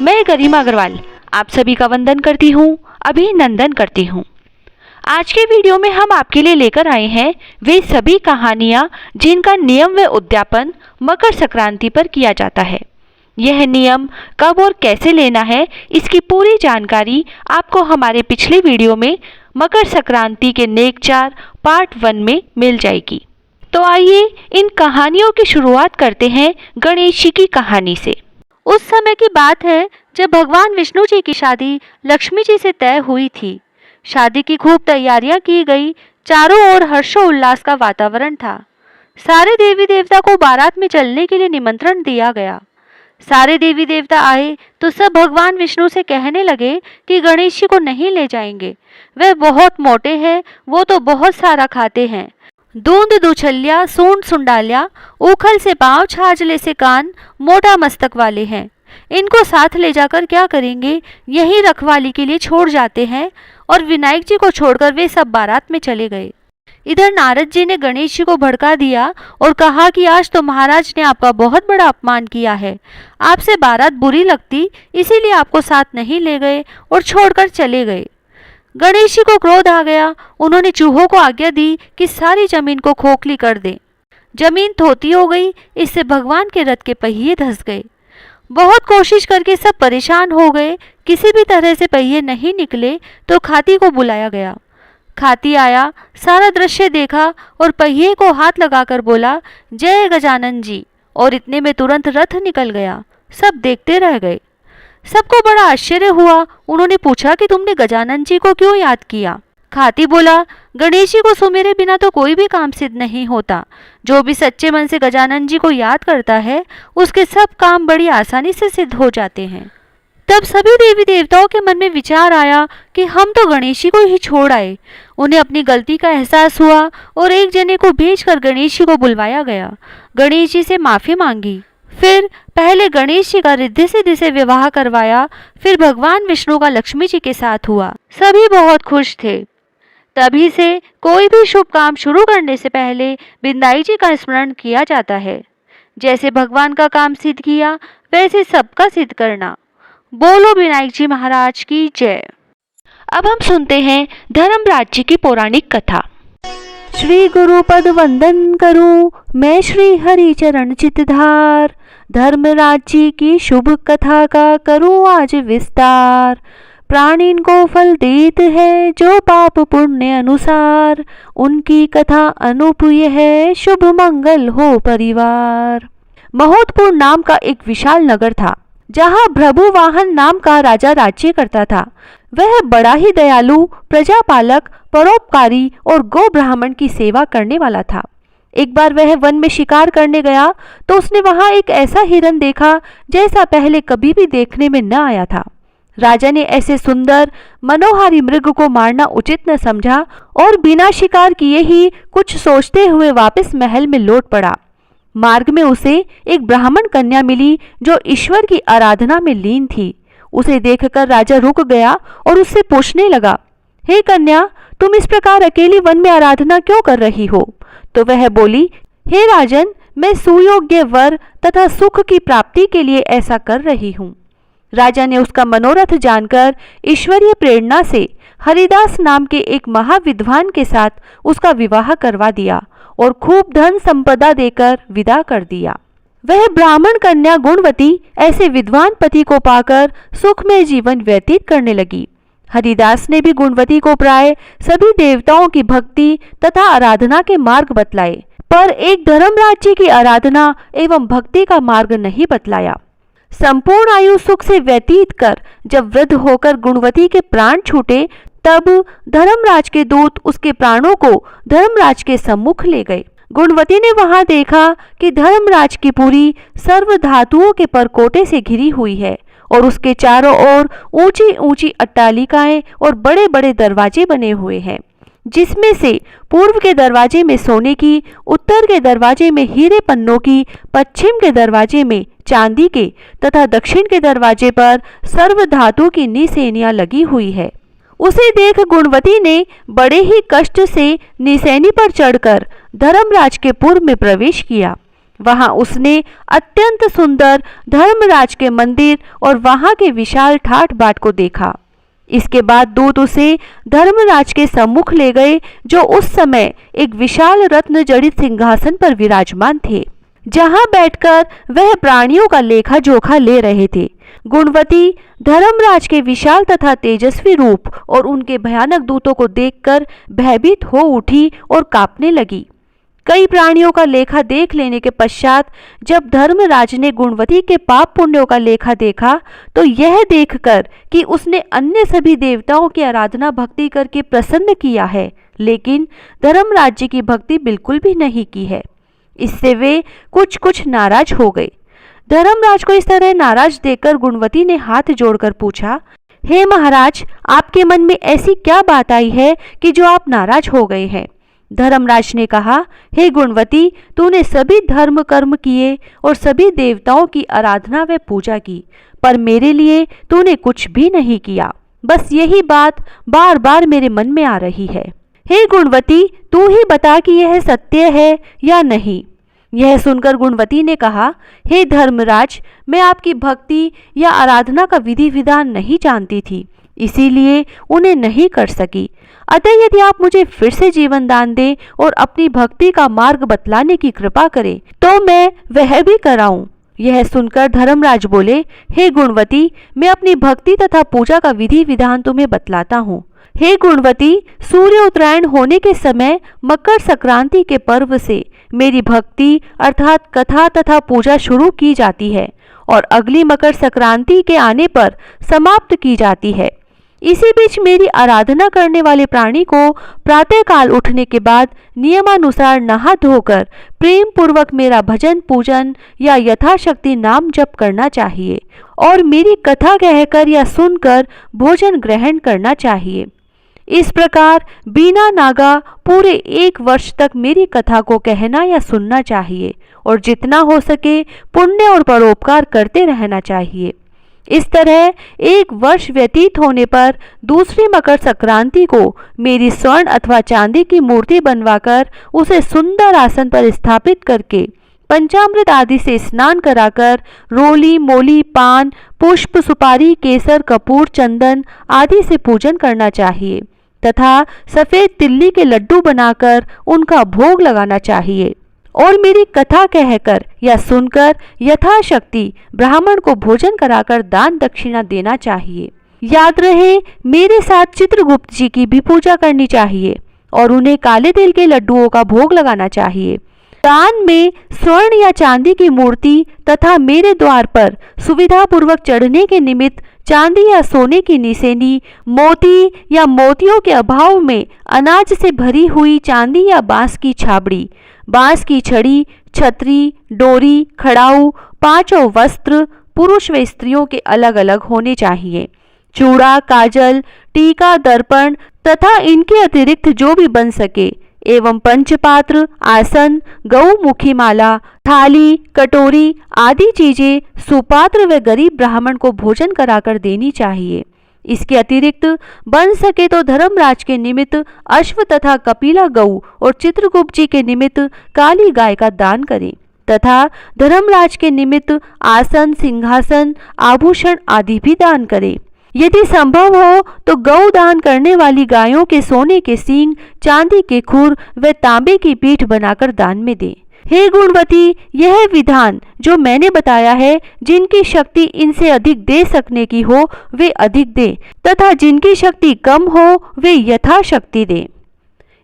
मैं गरिमा अग्रवाल आप सभी का वंदन करती हूँ, अभिनंदन करती हूँ। आज के वीडियो में हम आपके लिए लेकर आए हैं वे सभी कहानियाँ जिनका नियम व उद्यापन मकर संक्रांति पर किया जाता है। यह नियम कब और कैसे लेना है, इसकी पूरी जानकारी आपको हमारे पिछले वीडियो में मकर संक्रांति के नेकचार पार्ट 1 में मिल जाएगी। तो आइए इन कहानियों की शुरुआत करते हैं गणेश जी की कहानी से। उस समय की बात है जब भगवान विष्णु जी की शादी लक्ष्मी जी से तय हुई थी। शादी की खूब तैयारियां की गई, चारों ओर हर्षोल्लास का वातावरण था। सारे देवी देवता को बारात में चलने के लिए निमंत्रण दिया गया। सारे देवी देवता आए तो सब भगवान विष्णु से कहने लगे कि गणेश जी को नहीं ले जाएंगे, वह बहुत मोटे हैं, वो तो बहुत सारा खाते हैं। दूंद दुछलिया, सूंड सुंडालिया, उखल से पांव, छाजले से कान, मोटा मस्तक वाले हैं। इनको साथ ले जाकर क्या करेंगे, यही रखवाली के लिए छोड़ जाते हैं। और विनायक जी को छोड़कर वे सब बारात में चले गए। इधर नारद जी ने गणेश जी को भड़का दिया और कहा कि आज तो महाराज ने आपका बहुत बड़ा अपमान किया है, आपसे बारात बुरी लगती इसीलिए आपको साथ नहीं ले गए और छोड़कर चले गए। गणेश जी को क्रोध आ गया। उन्होंने चूहों को आज्ञा दी कि सारी जमीन को खोखली कर दें। जमीन थोती हो गई, इससे भगवान के रथ के पहिए धंस गए। बहुत कोशिश करके सब परेशान हो गए, किसी भी तरह से पहिए नहीं निकले तो खाती को बुलाया गया। खाती आया, सारा दृश्य देखा और पहिए को हाथ लगाकर बोला, जय गजानन जी, और इतने में तुरंत रथ निकल गया। सब देखते रह गए। सबको बड़ा आश्चर्य हुआ। उन्होंने पूछा कि तुमने गजानन जी को क्यों याद किया। खाती बोला, गणेश जी को सुमेरे बिना तो कोई भी काम सिद्ध नहीं होता। जो भी सच्चे मन से गजानन जी को याद करता है उसके सब काम बड़ी आसानी से सिद्ध हो जाते हैं। तब सभी देवी देवताओं के मन में विचार आया कि हम तो गणेश जी को ही छोड़ आए। उन्हें अपनी गलती का एहसास हुआ और एक जने को भेजकर गणेश जी को बुलवाया गया। गणेश जी से माफी मांगी। फिर पहले गणेश जी का रिद्धि सिद्धि से विवाह करवाया, फिर भगवान विष्णु का लक्ष्मी जी के साथ हुआ। सभी बहुत खुश थे। तभी से कोई भी शुभ काम शुरू करने से पहले बिंदाई जी का स्मरण किया जाता है। जैसे भगवान का काम सिद्ध किया वैसे सबका सिद्ध करना। बोलो विनायक जी महाराज की जय। अब हम सुनते हैं धर्मराज जी की पौराणिक कथा। श्री गुरु पद वंदन करूं मैं, श्री हरि चरण चितधार। धर्मराज जी की शुभ कथा का करूं आज विस्तार। प्राणीन को फल देत है जो पाप पुण्य अनुसार। उनकी कथा अनुप्रिय है, शुभ मंगल हो परिवार। महोदपुर नाम का एक विशाल नगर था जहाँ भ्रभुवाहन नाम का राजा राज्य करता था। वह बड़ा ही दयालु, प्रजापालक, परोपकारी और गो ब्राह्मण की सेवा करने वाला था। एक बार वह वन में शिकार करने गया तो उसने वहां एक ऐसा हिरन देखा जैसा पहले कभी भी देखने में न आया था। राजा ने ऐसे सुंदर मनोहारी मृग को मारना उचित न समझा और बिना शिकार किए ही कुछ सोचते हुए वापस महल में लौट पड़ा। मार्ग में उसे एक ब्राह्मण कन्या मिली जो ईश्वर की आराधना में लीन थी। उसे देखकर राजा रुक गया और उससे पूछने लगा, हे कन्या, तुम इस प्रकार अकेली वन में आराधना क्यों कर रही हो? तो वह बोली, हे राजन, मैं सुयोग्य वर तथा सुख की प्राप्ति के लिए ऐसा कर रही हूँ। राजा ने उसका मनोरथ जानकर ईश्वरीय प्रेरणा से हरिदास नाम के एक महाविद्वान के साथ उसका विवाह करवा दिया और खूब धन संपदा देकर विदा कर दिया। वह ब्राह्मण कन्या गुणवती ऐसे विद्वान पति को पाकर सुखमय जीवन व्यतीत करने लगी। हरिदास ने भी गुणवती को प्राय सभी देवताओं की भक्ति तथा आराधना के मार्ग बतलाए, पर एक धर्मराज जी की आराधना एवं भक्ति का मार्ग नहीं बतलाया। संपूर्ण आयु सुख से व्यतीत कर जब वृद्ध होकर गुणवती के प्राण छूटे तब धर्मराज के दूत उसके प्राणों को धर्मराज के सम्मुख ले गए। गुणवती ने वहां देखा कि धर्मराज की पुरी सर्व धातुओं के परकोटे से घिरी हुई है और उसके चारों ओर ऊंची ऊंची अट्टालिकाएं और बड़े बड़े दरवाजे बने हुए हैं, जिसमें से पूर्व के दरवाजे में सोने की, उत्तर के दरवाजे में हीरे पन्नों की, पश्चिम के दरवाजे में चांदी के तथा दक्षिण के दरवाजे पर सर्व धातु की निसेनियां लगी हुई है। उसे देख गुणवती ने बड़े ही कष्ट से निसैनी पर चढ़कर धर्मराज के पुर में प्रवेश किया। वहां उसने अत्यंत सुंदर धर्मराज के मंदिर और वहां के विशाल ठाट बाट को देखा। इसके बाद दूत उसे धर्मराज के सम्मुख ले गए, जो उस समय एक विशाल रत्न जड़ित सिंहासन पर विराजमान थे, जहां बैठकर वह प्राणियों का लेखा जोखा ले रहे थे। गुणवती धर्मराज के विशाल तथा तेजस्वी रूप और उनके भयानक दूतों को देखकर भयभीत हो उठी और कांपने लगी। कई प्राणियों का लेखा देख लेने के पश्चात जब धर्मराज ने गुणवती के पाप पुण्यों का लेखा देखा, तो यह देखकर कि उसने अन्य सभी देवताओं की आराधना भक्ति करके प्रसन्न किया है, लेकिन धर्मराज जी की भक्ति बिल्कुल भी नहीं की है, इससे वे कुछ नाराज हो गए। धर्मराज को इस तरह नाराज देखकर गुणवती ने हाथ जोड़कर पूछा, हे महाराज, आपके मन में ऐसी क्या बात आई है कि जो आप नाराज हो गए हैं? धर्मराज ने कहा, हे गुणवती, तूने सभी धर्म कर्म किए और सभी देवताओं की आराधना व पूजा की, पर मेरे लिए तूने कुछ भी नहीं किया। बस यही बात बार बार मेरे मन में आ रही है। हे गुणवती, तू ही बता कि यह सत्य है या नहीं। यह सुनकर गुणवती ने कहा, हे धर्मराज, मैं आपकी भक्ति या आराधना का विधि विधान नहीं जानती थी, इसीलिए उन्हें नहीं कर सकी। अतः यदि आप मुझे फिर से जीवन दान दें और अपनी भक्ति का मार्ग बतलाने की कृपा करें, तो मैं वह भी कराऊं। यह सुनकर धर्मराज बोले, हे गुणवती, मैं अपनी भक्ति तथा पूजा का विधि विधान तुम्हें बतलाता हूँ। हे गुणवती, सूर्य उत्तरायण होने के समय मकर संक्रांति के पर्व से मेरी भक्ति अर्थात कथा तथा पूजा शुरू की जाती है और अगली मकर संक्रांति के आने पर समाप्त की जाती है। इसी बीच मेरी आराधना करने वाले प्राणी को प्रातःकाल उठने के बाद नियमानुसार नहा धोकर प्रेम पूर्वक मेरा भजन पूजन या यथाशक्ति नाम जप करना चाहिए और मेरी कथा कहकर या सुनकर भोजन ग्रहण करना चाहिए। इस प्रकार बिना नागा पूरे 1 वर्ष तक मेरी कथा को कहना या सुनना चाहिए और जितना हो सके पुण्य और परोपकार करते रहना चाहिए। इस तरह 1 वर्ष व्यतीत होने पर दूसरी मकर संक्रांति को मेरी स्वर्ण अथवा चांदी की मूर्ति बनवाकर उसे सुंदर आसन पर स्थापित करके पंचामृत आदि से स्नान कराकर रोली मोली पान पुष्प सुपारी केसर कपूर चंदन आदि से पूजन करना चाहिए तथा सफेद तिल्ली के लड्डू बनाकर उनका भोग लगाना चाहिए और मेरी कथा कहकर या सुनकर यथाशक्ति ब्राह्मण को भोजन कराकर दान दक्षिणा देना चाहिए। याद रहे, मेरे साथ चित्रगुप्त जी की भी पूजा करनी चाहिए और उन्हें काले तिल के लड्डुओं का भोग लगाना चाहिए। दान में स्वर्ण या चांदी की मूर्ति तथा मेरे द्वार पर सुविधा पूर्वक चढ़ने के निमित्त चांदी या सोने की निसेनी, मोती या मोतियों के अभाव में अनाज से भरी हुई चांदी या बांस की छाबड़ी, बांस की छड़ी, छतरी, डोरी, खड़ाऊ, 5 वस्त्र पुरुष व स्त्रियों के अलग अलग होने चाहिए। चूड़ा, काजल, टीका, दर्पण तथा इनके अतिरिक्त जो भी बन सके एवं पंचपात्र, आसन, गौमुखी माला, थाली, कटोरी आदि चीजें सुपात्र व गरीब ब्राह्मण को भोजन कराकर देनी चाहिए। इसके अतिरिक्त बन सके तो धर्मराज के निमित्त अश्व तथा कपिला गऊ और चित्रगुप्त जी के निमित्त काली गाय का दान करें तथा धर्मराज के निमित्त आसन, सिंहासन, आभूषण आदि भी दान करें। यदि संभव हो तो गौ दान करने वाली गायों के सोने के सींग, चांदी के खुर व तांबे की पीठ बनाकर दान में दें। हे गुणवती, यह विधान जो मैंने बताया है, जिनकी शक्ति इनसे अधिक दे सकने की हो वे अधिक दें तथा जिनकी शक्ति कम हो वे यथाशक्ति दें।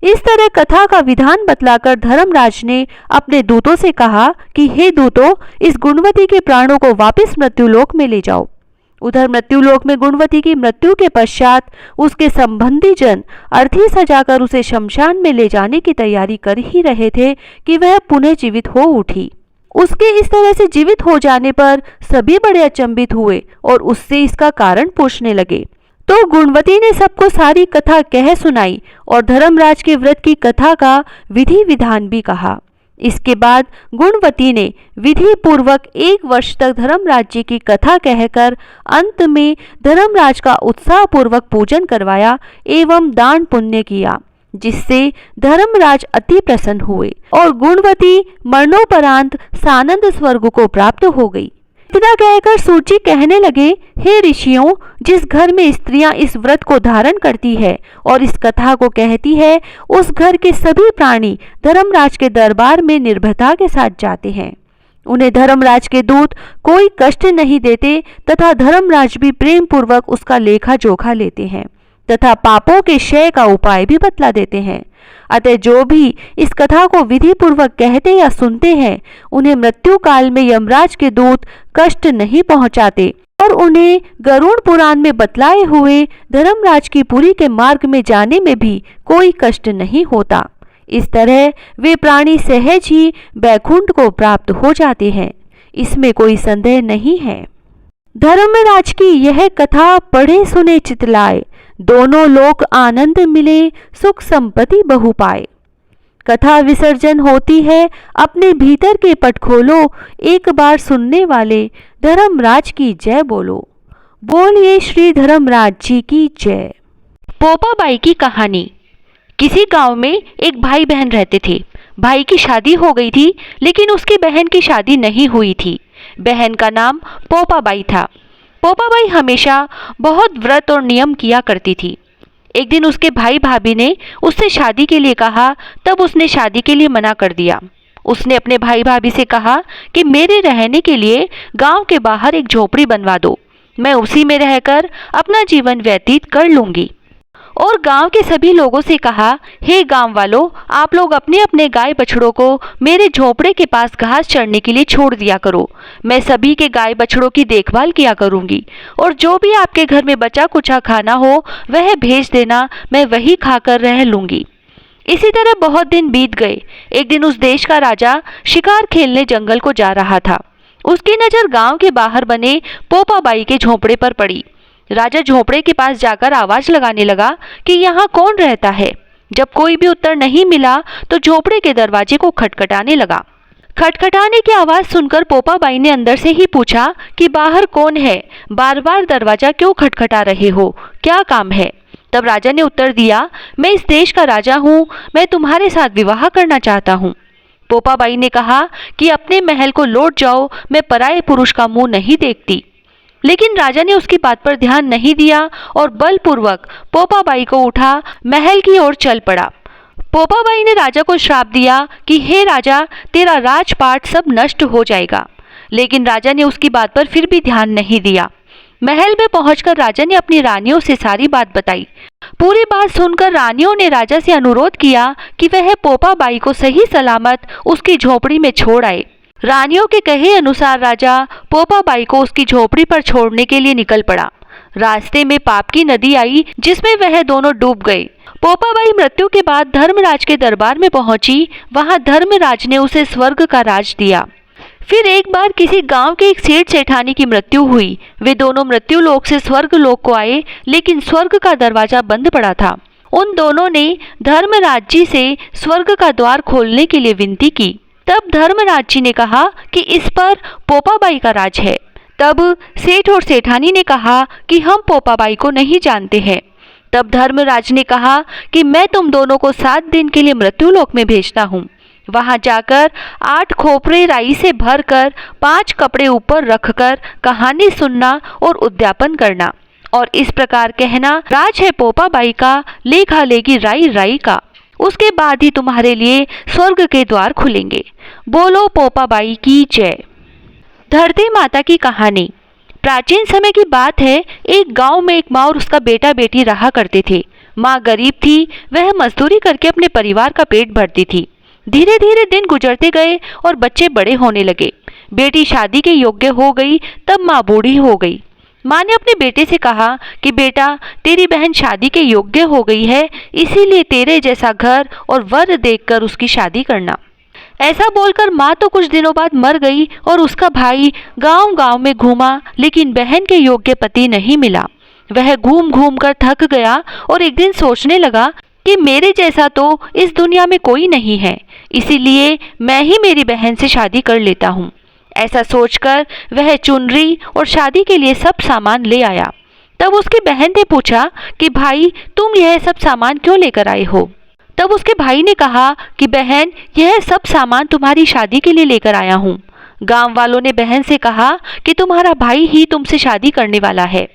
इस तरह कथा का विधान बतलाकर धर्मराज ने अपने दूतों से कहा कि हे दूतों, इस गुणवती के प्राणों को वापस मृत्युलोक में ले जाओ। उधर मृत्युलोक में गुणवती की मृत्यु के पश्चात उसके संबंधी जन अर्थी सजाकर उसे शमशान में ले जाने की तैयारी कर ही रहे थे कि वह पुनः जीवित हो उठी। उसके इस तरह से जीवित हो जाने पर सभी बड़े अचंभित हुए और उससे इसका कारण पूछने लगे। तो गुणवती ने सबको सारी कथा कह सुनाई और धर्मराज के व्रत की कथा का विधि विधान भी कहा। इसके बाद गुणवती ने विधि पूर्वक 1 वर्ष तक धर्मराज जी की कथा कहकर अंत में धर्मराज का उत्साह पूर्वक पूजन करवाया एवं दान पुण्य किया, जिससे धर्मराज अति प्रसन्न हुए और गुणवती मरणोपरांत सानंद स्वर्ग को प्राप्त हो गई। इतना कहकर सूची कहने लगे, हे ऋषियों, जिस घर में स्त्रियां इस व्रत को धारण करती है और इस कथा को कहती है, उस घर के सभी प्राणी धर्मराज के दरबार में निर्भयता के साथ जाते हैं। उन्हें धर्मराज के दूत कोई कष्ट नहीं देते तथा धर्मराज भी प्रेम पूर्वक उसका लेखा जोखा लेते हैं तथा पापों के क्षय का उपाय भी बतला देते हैं। अतः जो भी इस कथा को विधि पूर्वक कहते या सुनते हैं, उन्हें मृत्यु काल में यमराज के दूत कष्ट नहीं पहुंचाते और उन्हें गरुड़ पुराण में बतलाए हुए धर्मराज की पुरी के मार्ग में जाने में भी कोई कष्ट नहीं होता। इस तरह वे प्राणी सहज ही बैकुंठ को प्राप्त हो जाते हैं, इसमें कोई संदेह नहीं है। धर्मराज की यह कथा पढ़े सुने चितलाए, दोनों लोक आनंद मिले, सुख संपत्ति बहु पाए। कथा विसर्जन होती है, अपने भीतर के पट खोलो, एक बार सुनने वाले धर्मराज की जय बोलो। बोलिए श्री धर्मराज जी की जय। पोपाबाई की कहानी। किसी गांव में एक भाई बहन रहते थे। भाई की शादी हो गई थी, लेकिन उसकी बहन की शादी नहीं हुई थी। बहन का नाम पोपाबाई था। पोपाबाई हमेशा बहुत व्रत और नियम किया करती थी। एक दिन उसके भाई भाभी ने उससे शादी के लिए कहा, तब उसने शादी के लिए मना कर दिया। उसने अपने भाई भाभी से कहा कि मेरे रहने के लिए गांव के बाहर एक झोपड़ी बनवा दो, मैं उसी में रहकर अपना जीवन व्यतीत कर लूंगी। और गांव के सभी लोगों से कहा, हे गांव वालों, आप लोग अपने अपने गाय बछड़ों को मेरे झोपड़े के पास घास चरने के लिए छोड़ दिया करो। मैं सभी के गाय बछड़ों की देखभाल किया करूंगी और जो भी आपके घर में बचा कुचा खाना हो वह भेज देना, मैं वही खाकर रह लूंगी। इसी तरह बहुत दिन बीत गए। एक दिन उस देश का राजा शिकार खेलने जंगल को जा रहा था। उसकी नजर गांव के बाहर बने पोपाबाई के झोपड़े पर पड़ी। राजा झोपड़े के पास जाकर आवाज लगाने लगा कि यहाँ कौन रहता है। जब कोई भी उत्तर नहीं मिला तो झोपड़े के दरवाजे को खटखटाने लगा। खटखटाने की आवाज सुनकर पोपाबाई ने अंदर से ही पूछा कि बाहर कौन है, बार बार दरवाजा क्यों खटखटा रहे हो, क्या काम है। तब राजा ने उत्तर दिया, मैं इस देश का राजा हूँ, मैं तुम्हारे साथ विवाह करना चाहता हूँ। पोपाबाई ने कहा कि अपने महल को लौट जाओ, मैं पराये पुरुष का मुंह नहीं देखती। लेकिन राजा ने उसकी बात पर ध्यान नहीं दिया और बलपूर्वक पोपाबाई को उठा महल की ओर चल पड़ा। पोपाबाई ने राजा को श्राप दिया कि हे राजा, तेरा राजपाट सब नष्ट हो जाएगा। लेकिन राजा ने उसकी बात पर फिर भी ध्यान नहीं दिया। महल में पहुंचकर राजा ने अपनी रानियों से सारी बात बताई। पूरी बात सुनकर रानियों ने राजा से अनुरोध किया कि वह पोपाबाई को सही सलामत उसकी झोपड़ी में छोड़ आए। रानियों के कहे अनुसार राजा पोपाबाई को उसकी झोपड़ी पर छोड़ने के लिए निकल पड़ा। रास्ते में पाप की नदी आई, जिसमें वह दोनों डूब गए। पोपाबाई मृत्यु के बाद धर्मराज के दरबार में पहुंची। वहां धर्मराज ने उसे स्वर्ग का राज दिया। फिर एक बार किसी गांव के एक सेठ सेठानी की मृत्यु हुई। वे दोनों मृत्यु लोक से स्वर्ग लोक को आए, लेकिन स्वर्ग का दरवाजा बंद पड़ा था। उन दोनों ने धर्मराज जी से स्वर्ग का द्वार खोलने के लिए विनती की। तब धर्मराज जी ने कहा कि इस पर पोपाबाई का राज है। तब सेठ और सेठानी ने कहा कि हम पोपाबाई को नहीं जानते हैं। तब धर्मराज ने कहा कि मैं तुम दोनों को 7 दिन के लिए मृत्युलोक में भेजता हूँ। वहां जाकर 8 खोपरे राई से भरकर 5 कपड़े ऊपर रखकर कहानी सुनना और उद्यापन करना और इस प्रकार कहना, राज है पोपाबाई का, लेखा लेगी राई राई का। उसके बाद ही तुम्हारे लिए स्वर्ग के द्वार खुलेंगे। बोलो पोपाबाई की जय। धरती माता की कहानी। प्राचीन समय की बात है, एक गांव में एक माँ और उसका बेटा बेटी रहा करते थे। माँ गरीब थी, वह मजदूरी करके अपने परिवार का पेट भरती थी। धीरे धीरे दिन गुजरते गए और बच्चे बड़े होने लगे। बेटी शादी के योग्य हो गई, तब माँ बूढ़ी हो गई। माँ ने अपने बेटे से कहा कि बेटा, तेरी बहन शादी के योग्य हो गई है, इसीलिए तेरे जैसा घर और वर देखकर उसकी शादी करना। ऐसा बोलकर माँ तो कुछ दिनों बाद मर गई और उसका भाई गांव गांव में घूमा, लेकिन बहन के योग्य पति नहीं मिला। वह घूम घूम कर थक गया और एक दिन सोचने लगा कि मेरे जैसा तो इस दुनिया में कोई नहीं है, इसीलिए मैं ही मेरी बहन से शादी कर लेता हूँ। ऐसा सोचकर वह चुनरी और शादी के लिए सब सामान ले आया। तब उसकी बहन ने पूछा कि भाई, तुम यह सब सामान क्यों लेकर आए हो? तब उसके भाई ने कहा कि बहन, यह सब सामान तुम्हारी शादी के लिए लेकर आया हूँ। गांव वालों ने बहन से कहा कि तुम्हारा भाई ही तुमसे शादी करने वाला है।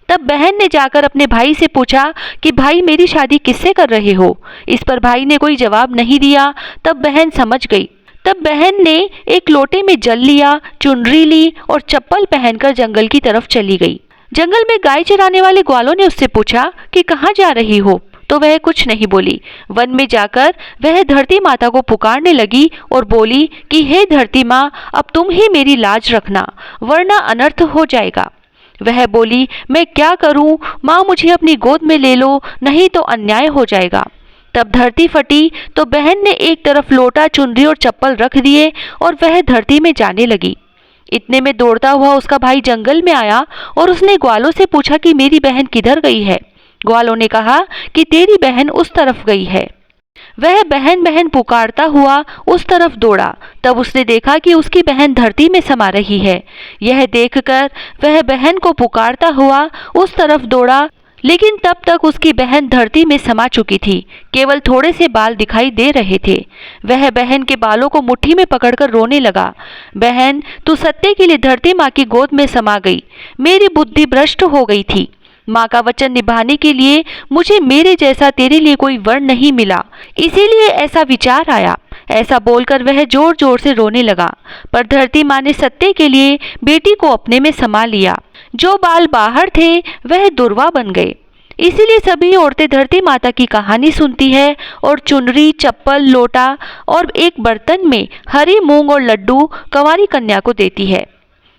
तब बहन ने जाकर अपने भाई से पूछा कि भाई, मेरी शादी किससे कर रहे हो? इस पर भाई ने कोई जवाब नहीं दिया। तब बहन समझ गई। तब बहन ने एक लोटे में जल लिया, चुनरी ली और चप्पल पहनकर जंगल की तरफ चली गई। जंगल में गाय चराने वाले ग्वालों ने उससे पूछा कि कहाँ जा रही हो? तो वह कुछ नहीं बोली। वन में जाकर वह धरती माता को पुकारने लगी और बोली कि हे धरती माँ, अब तुम ही मेरी लाज रखना, वरना अनर्थ हो जाएगा। वह बोली, मैं क्या करूं माँ, मुझे अपनी गोद में ले लो, नहीं तो अन्याय हो जाएगा। तब धरती फटी तो बहन ने एक तरफ लोटा, चुनरी और चप्पल रख दिए और वह धरती में जाने लगी। इतने में दौड़ता हुआ उसका भाई जंगल में आया और उसने ग्वालों से पूछा कि मेरी बहन किधर गई है? ग्वालों ने कहा कि तेरी बहन उस तरफ गई है। वह बहन बहन पुकारता हुआ उस तरफ दौड़ा। तब उसने देखा कि उसकी बहन धरती में समा रही है। यह देखकर वह बहन को पुकारता हुआ उस तरफ दौड़ा, लेकिन तब तक उसकी बहन धरती में समा चुकी थी। केवल थोड़े से बाल दिखाई दे रहे थे। वह बहन के बालों को मुट्ठी में पकड़कर रोने लगा। बहन, तू सत्य के लिए धरती माँ की गोद में समा गई। मेरी बुद्धि भ्रष्ट हो गई थी। माँ का वचन निभाने के लिए मुझे मेरे जैसा तेरे लिए कोई वर नहीं मिला, इसीलिए ऐसा विचार आया। ऐसा बोलकर वह जोर जोर से रोने लगा। पर धरती माँ ने सत्य के लिए बेटी को अपने में समा लिया। जो बाल बाहर थे वह दुर्वा बन गए। इसीलिए सभी औरतें धरती माता की कहानी सुनती है और चुनरी, चप्पल, लोटा और एक बर्तन में हरी मूंग और लड्डू कंवारी कन्या को देती है।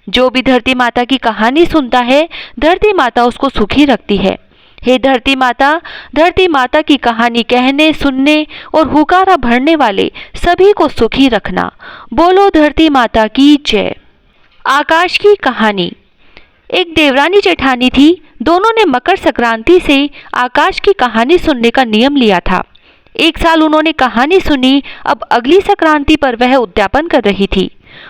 जो भी धरती माता की कहानी सुनता है, धरती माता उसको सुखी रखती है। हे धरती माता की कहानी कहने, सुनने और हुकारा भरने वाले सभी को सुखी रखना। बोलो धरती माता की जय। आकाश की कहानी। एक देवरानी जेठानी थी। दोनों ने मकर संक्रांति से आकाश की कहानी सुनने का नियम लिया था। एक साल उन्होंने कहानी सुनी। अब अगली संक्रांति पर वह उद्यापन कर रही थी।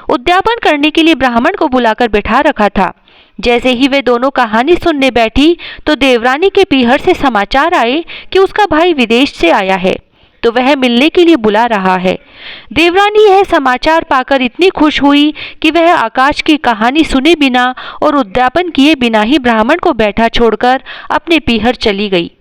उद्यापन करने के लिए ब्राह्मण को बुलाकर बैठा रखा था। जैसे ही वे दोनों कहानी सुनने बैठी तो देवरानी के पीहर से समाचार आए कि उसका भाई विदेश से आया है, तो वह मिलने के लिए बुला रहा है। देवरानी यह समाचार पाकर इतनी खुश हुई कि वह आकाश की कहानी सुने बिना और उद्यापन किए बिना ही ब्राह्मण को बैठा छोड़कर अपने पीहर चली गई।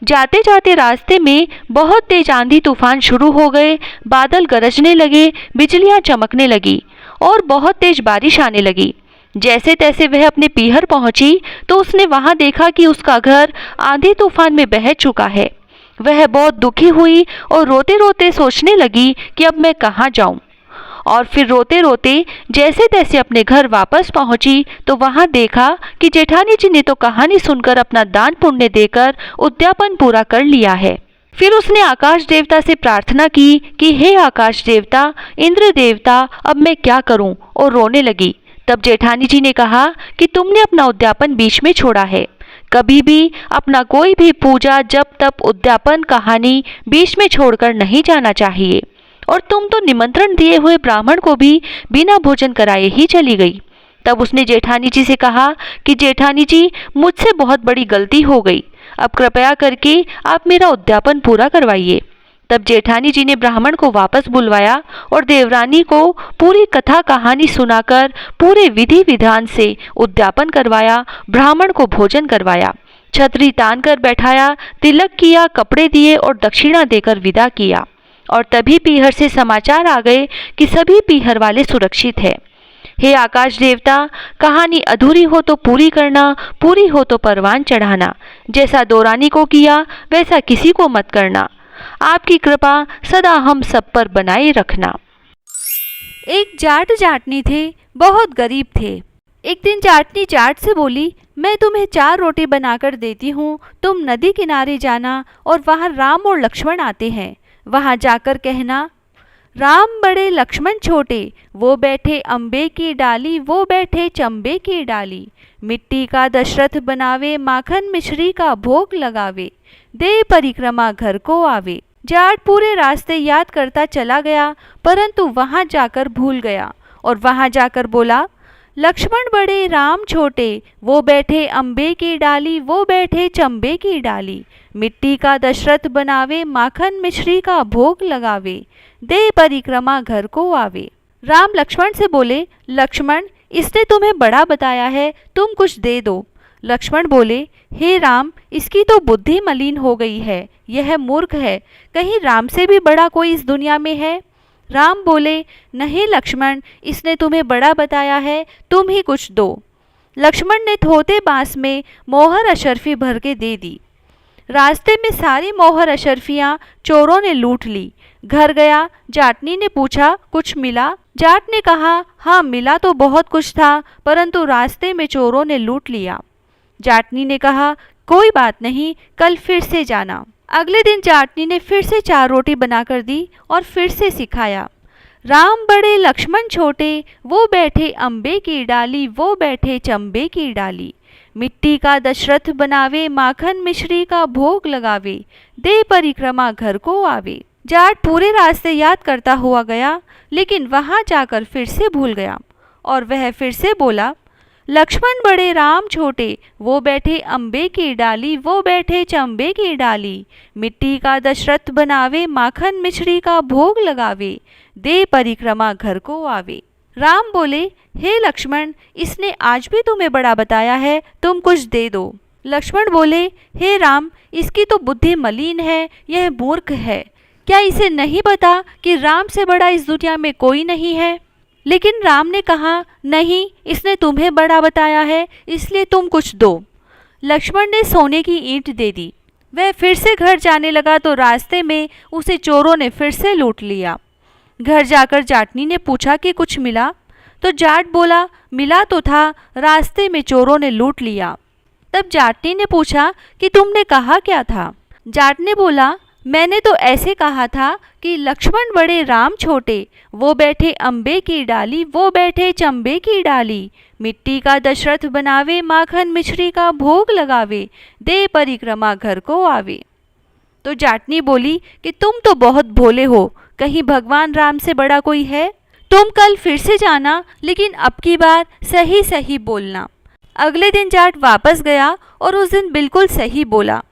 जाते जाते रास्ते में बहुत तेज आंधी तूफान शुरू हो गए। बादल गरजने लगे, बिजलियां चमकने लगी और बहुत तेज बारिश आने लगी। जैसे तैसे वह अपने पीहर पहुंची तो उसने वहां देखा कि उसका घर आंधी तूफान में बह चुका है। वह बहुत दुखी हुई और रोते रोते सोचने लगी कि अब मैं कहाँ जाऊं। और फिर रोते रोते जैसे तैसे अपने घर वापस पहुंची तो वहां देखा कि जेठानी जी ने तो कहानी सुनकर अपना दान पुण्य देकर उद्यापन पूरा कर लिया है। फिर उसने आकाश देवता से प्रार्थना की कि हे आकाश देवता, इंद्र देवता, अब मैं क्या करूं, और रोने लगी। तब जेठानी जी ने कहा कि तुमने अपना उद्यापन बीच में छोड़ा है। कभी भी अपना कोई भी पूजा, जप, तप, उद्यापन, कहानी बीच में छोड़कर नहीं जाना चाहिए। और तुम तो निमंत्रण दिए हुए ब्राह्मण को भी बिना भोजन कराए ही चली गई। तब उसने जेठानी जी से कहा कि जेठानी जी, मुझसे बहुत बड़ी गलती हो गई। अब कृपया करके आप मेरा उद्यापन पूरा करवाइए। तब जेठानी जी ने ब्राह्मण को वापस बुलवाया और देवरानी को पूरी कथा कहानी सुनाकर पूरे विधि विधान से उद्यापन करवाया, ब्राह्मण को भोजन करवाया, छतरी तान कर बैठाया, तिलक किया, कपड़े दिए और दक्षिणा देकर विदा किया। और तभी पीहर से समाचार आ गए कि सभी पीहर वाले सुरक्षित है। हे आकाश देवता, कहानी अधूरी हो तो पूरी करना, पूरी हो तो परवान चढ़ाना। जैसा दौरानी को किया वैसा किसी को मत करना। आपकी कृपा सदा हम सब पर बनाए रखना। एक जाट जाटनी थे, बहुत गरीब थे। एक दिन जाटनी जाट से बोली, मैं तुम्हें 4 रोटी बनाकर देती हूँ, तुम नदी किनारे जाना और वहाँ राम और लक्ष्मण आते हैं। वहाँ जाकर कहना, राम बड़े लक्ष्मण छोटे, वो बैठे अम्बे की डाली, वो बैठे चंबे की डाली। मिट्टी का दशरथ बनावे, माखन मिश्री का भोग लगावे, दे परिक्रमा घर को आवे। जाट पूरे रास्ते याद करता चला गया, परंतु वहाँ जाकर भूल गया और वहाँ जाकर बोला, लक्ष्मण बड़े राम छोटे, वो बैठे अम्बे की डाली, वो बैठे चंबे की डाली। मिट्टी का दशरथ बनावे, माखन मिश्री का भोग लगावे। दे परिक्रमा घर को आवे। राम लक्ष्मण से बोले, लक्ष्मण इसने तुम्हें बड़ा बताया है, तुम कुछ दे दो। लक्ष्मण बोले, हे राम, इसकी तो बुद्धि मलिन हो गई है, यह मूर्ख है, कहीं राम से भी बड़ा कोई इस दुनिया में है। राम बोले, नहीं लक्ष्मण, इसने तुम्हें बड़ा बताया है, तुम ही कुछ दो। लक्ष्मण ने थोते बांस में मोहर अशर्फी भर के दे दी। रास्ते में सारी मोहर अशर्फियाँ चोरों ने लूट ली। घर गया, जाटनी ने पूछा, कुछ मिला? जाट ने कहा, हाँ मिला तो बहुत कुछ था, परंतु रास्ते में चोरों ने लूट लिया। जाटनी ने कहा, कोई बात नहीं, कल फिर से जाना। अगले दिन जाटनी ने फिर से 4 रोटी बनाकर दी और फिर से सिखाया। राम बड़े लक्ष्मण छोटे, वो बैठे अम्बे की डाली, वो बैठे चंबे की डाली। मिट्टी का दशरथ बनावे, माखन मिश्री का भोग लगावे। दे परिक्रमा घर को आवे। जाट पूरे रास्ते याद करता हुआ गया, लेकिन वहां जाकर फिर से भूल गया और वह फिर से बोला, लक्ष्मण बड़े राम छोटे, वो बैठे अम्बे की डाली, वो बैठे चंबे की डाली। मिट्टी का दशरथ बनावे, माखन मिश्री का भोग लगावे। दे परिक्रमा घर को आवे। राम बोले, हे लक्ष्मण, इसने आज भी तुम्हें बड़ा बताया है, तुम कुछ दे दो। लक्ष्मण बोले, हे राम, इसकी तो बुद्धि मलिन है, यह मूर्ख है, क्या इसे नहीं पता कि राम से बड़ा इस दुनिया में कोई नहीं है? लेकिन राम ने कहा, नहीं, इसने तुम्हें बड़ा बताया है, इसलिए तुम कुछ दो। लक्ष्मण ने सोने की ईंट दे दी। वह फिर से घर जाने लगा तो रास्ते में उसे चोरों ने फिर से लूट लिया। घर जाकर जाटनी ने पूछा कि कुछ मिला? तो जाट बोला, मिला तो था, रास्ते में चोरों ने लूट लिया। तब जाटनी ने पूछा कि तुमने कहा क्या था? जाट ने बोला, मैंने तो ऐसे कहा था कि लक्ष्मण बड़े राम छोटे, वो बैठे अम्बे की डाली, वो बैठे चंबे की डाली। मिट्टी का दशरथ बनावे, माखन मिश्री का भोग लगावे। दे परिक्रमा घर को आवे। तो जाटनी बोली कि तुम तो बहुत भोले हो, कहीं भगवान राम से बड़ा कोई है? तुम कल फिर से जाना, लेकिन अब की बार सही सही बोलना। अगले दिन जाट वापस गया और उस दिन बिल्कुल सही बोला।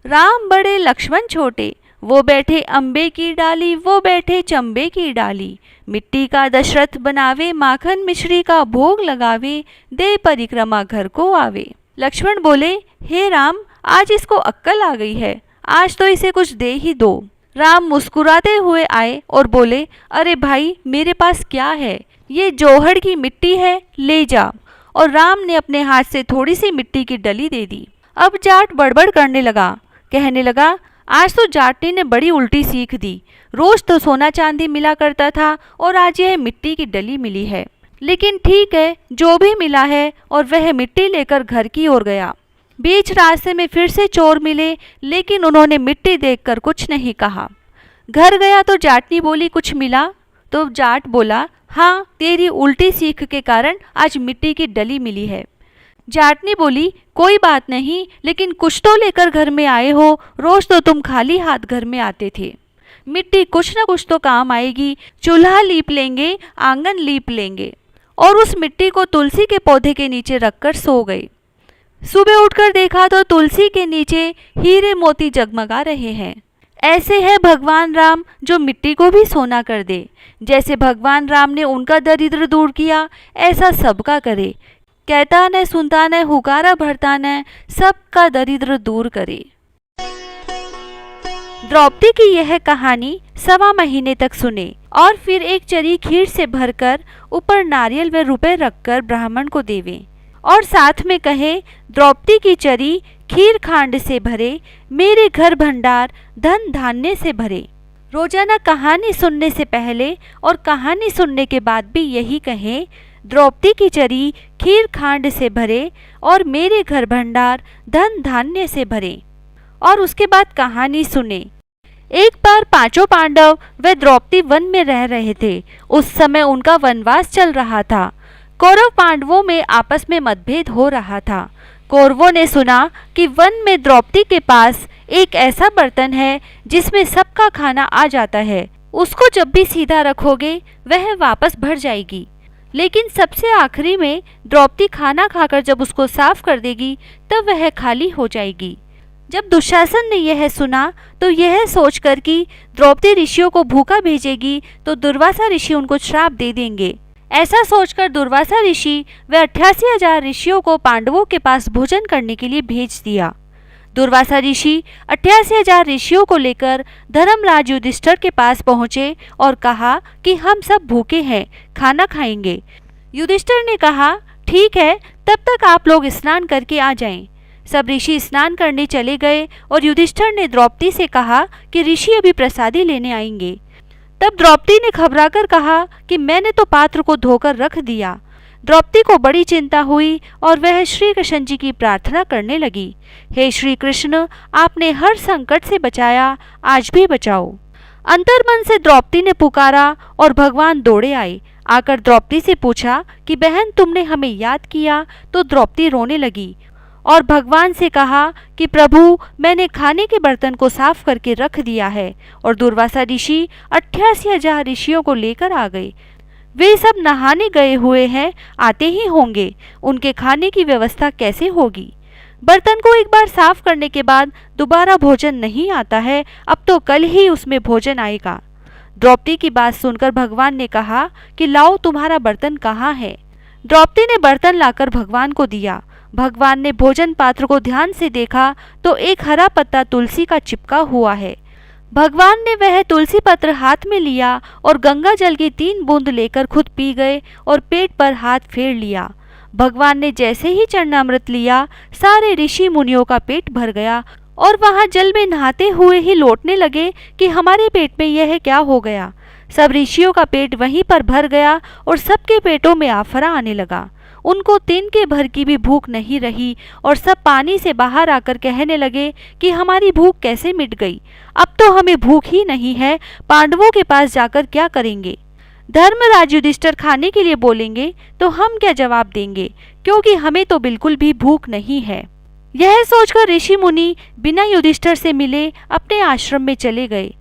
राम बड़े लक्ष्मण छोटे, वो बैठे अम्बे की डाली, वो बैठे चंबे की डाली। मिट्टी का दशरथ बनावे, माखन मिश्री का भोग लगावे। दे परिक्रमा घर को आवे। लक्ष्मण बोले, हे राम, आज इसको अक्कल आ गई है, आज तो इसे कुछ दे ही दो। राम मुस्कुराते हुए आए और बोले, अरे भाई, मेरे पास क्या है, ये जोहड़ की मिट्टी है, ले जा। और राम ने अपने हाथ से थोड़ी सी मिट्टी की डली दे दी। अब जाट बड़बड़ करने लगा, कहने लगा, आज तो जाटनी ने बड़ी उल्टी सीख दी, रोज तो सोना चांदी मिला करता था और आज यह मिट्टी की डली मिली है। लेकिन ठीक है, जो भी मिला है। और वह मिट्टी लेकर घर की ओर गया। बीच रास्ते में फिर से चोर मिले, लेकिन उन्होंने मिट्टी देखकर कुछ नहीं कहा। घर गया तो जाटनी बोली, कुछ मिला? तो जाट बोला, हाँ, तेरी उल्टी सीख के कारण आज मिट्टी की डली मिली है। जाटनी बोली, कोई बात नहीं, लेकिन कुछ तो लेकर घर में आए हो, रोज तो तुम खाली हाथ घर में आते थे। मिट्टी कुछ न कुछ तो काम आएगी, चूल्हा लीप लेंगे, आंगन लीप लेंगे। और उस मिट्टी को तुलसी के पौधे के नीचे रखकर सो गए। सुबह उठकर देखा तो तुलसी के नीचे हीरे मोती जगमगा रहे हैं। ऐसे है भगवान राम, जो मिट्टी को भी सोना कर दे। जैसे भगवान राम ने उनका दरिद्र दूर किया, ऐसा सबका करे। कहता न सुनता न हुकारा भरता न, सबका दरिद्र दूर करे। द्रौपदी की यह कहानी 1.25 महीने तक सुने और फिर एक चरी खीर से भरकर ऊपर नारियल व रुपए रखकर ब्राह्मण को देवे और साथ में कहे, द्रौपदी की चरी खीर खांड से भरे, मेरे घर भंडार धन धान्य से भरे। रोजाना कहानी सुनने से पहले और कहानी सुनने के बाद भी यही कहें, द्रौपदी की चरी खीर खांड से भरे और मेरे घर भंडार धन धान्य से भरे। और उसके बाद कहानी सुने। एक बार 5 पांडव व द्रौपदी वन में रह रहे थे। उस समय उनका वनवास चल रहा था। कौरव पांडवों में आपस में मतभेद हो रहा था। कौरवों ने सुना कि वन में द्रौपदी के पास एक ऐसा बर्तन है जिसमें सबका खाना आ जाता है, उसको जब भी सीधा रखोगे वह वापस भर जाएगी। लेकिन सबसे आखिरी में द्रौपदी खाना खाकर जब उसको साफ कर देगी तब वह खाली हो जाएगी। जब दुशासन ने यह सुना तो यह सोचकर कि द्रौपदी ऋषियों को भूखा भेजेगी तो दुर्वासा ऋषि उनको श्राप दे देंगे। ऐसा सोचकर दुर्वासा ऋषि व 88,000 ऋषियों को पांडवों के पास भोजन करने के लिए भेज दिया। दुर्वासा ऋषि 88,000 ऋषियों को लेकर धर्मराज युधिष्ठिर के पास पहुंचे और कहा कि हम सब भूखे हैं, खाना खाएंगे। युधिष्ठिर ने कहा ठीक है, तब तक आप लोग स्नान करके आ जाएं। सब ऋषि स्नान करने चले गए और युधिष्ठिर ने द्रौपदी से कहा कि ऋषि अभी प्रसादी लेने आएंगे। तब द्रौपदी ने घबराकर कहा कि मैंने तो पात्र को धोकर रख दिया। द्रौपदी को बड़ी चिंता हुई और वह श्री कृष्ण जी की प्रार्थना करने लगी, हे श्री कृष्ण, आपने हर संकट से बचाया, आज भी बचाओ। अंतर्मन से द्रौपदी ने पुकारा और भगवान दौड़े आए। आकर द्रौपदी से पूछा कि बहन तुमने हमें याद किया। तो द्रौपदी रोने लगी और भगवान से कहा कि प्रभु, मैंने खाने के बर्तन को साफ करके रख दिया है और दुर्वासा ऋषि 88,000 ऋषियों को लेकर आ गए। वे सब नहाने गए हुए हैं, आते ही होंगे। उनके खाने की व्यवस्था कैसे होगी? बर्तन को एक बार साफ करने के बाद दोबारा भोजन नहीं आता है, अब तो कल ही उसमें भोजन आएगा। द्रौपदी की बात सुनकर भगवान ने कहा कि लाओ, तुम्हारा बर्तन कहाँ है? द्रौपदी ने बर्तन लाकर भगवान को दिया। भगवान ने भोजन पात्र को ध्यान से देखा तो एक हरा पत्ता तुलसी का चिपका हुआ है। भगवान ने वह तुलसी पत्र हाथ में लिया और गंगा जल की 3 बूंद लेकर खुद पी गए और पेट पर हाथ फेर लिया। भगवान ने जैसे ही चरणामृत लिया, सारे ऋषि मुनियों का पेट भर गया और वहां जल में नहाते हुए ही लौटने लगे कि हमारे पेट में यह क्या हो गया। सब ऋषियों का पेट वहीं पर भर गया और सबके पेटों में आफरा आने लगा। उनको तिनके भर की भी भूख नहीं रही और सब पानी से बाहर आकर कहने लगे कि हमारी भूख कैसे मिट गई, अब तो हमें भूख ही नहीं है, पांडवों के पास जाकर क्या करेंगे। धर्मराज युधिष्ठिर खाने के लिए बोलेंगे तो हम क्या जवाब देंगे, क्योंकि हमें तो बिल्कुल भी भूख नहीं है। यह सोचकर ऋषि मुनि बिना युधिष्ठिर से मिले अपने आश्रम में चले गए।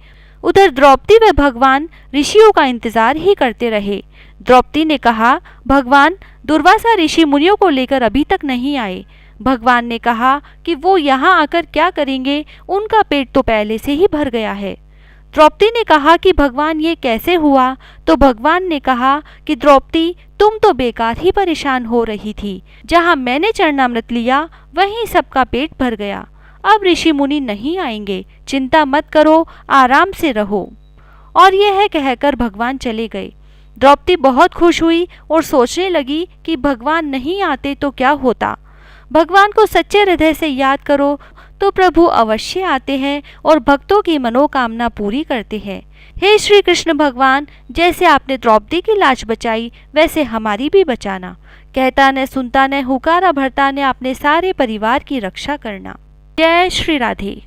उधर द्रौपदी व भगवान ऋषियों का इंतजार ही करते रहे। द्रौपदी ने कहा, भगवान, दुर्वासा ऋषि मुनियों को लेकर अभी तक नहीं आए। भगवान ने कहा कि वो यहाँ आकर क्या करेंगे, उनका पेट तो पहले से ही भर गया है। द्रौपदी ने कहा कि भगवान ये कैसे हुआ? तो भगवान ने कहा कि द्रौपदी, तुम तो बेकार ही परेशान हो रही थी। जहाँ मैंने चरणामृत लिया वहीं सबका पेट भर गया। अब ऋषि मुनि नहीं आएंगे, चिंता मत करो, आराम से रहो। और यह कहकर भगवान चले गए। द्रौपदी बहुत खुश हुई और सोचने लगी कि भगवान नहीं आते तो क्या होता। भगवान को सच्चे हृदय से याद करो तो प्रभु अवश्य आते हैं और भक्तों की मनोकामना पूरी करते हैं। हे श्री कृष्ण भगवान, जैसे आपने द्रौपदी की लाज बचाई वैसे हमारी भी बचाना। कहता न सुनता न हुकारा भरता न अपने सारे परिवार की रक्षा करना। जय श्री राधे।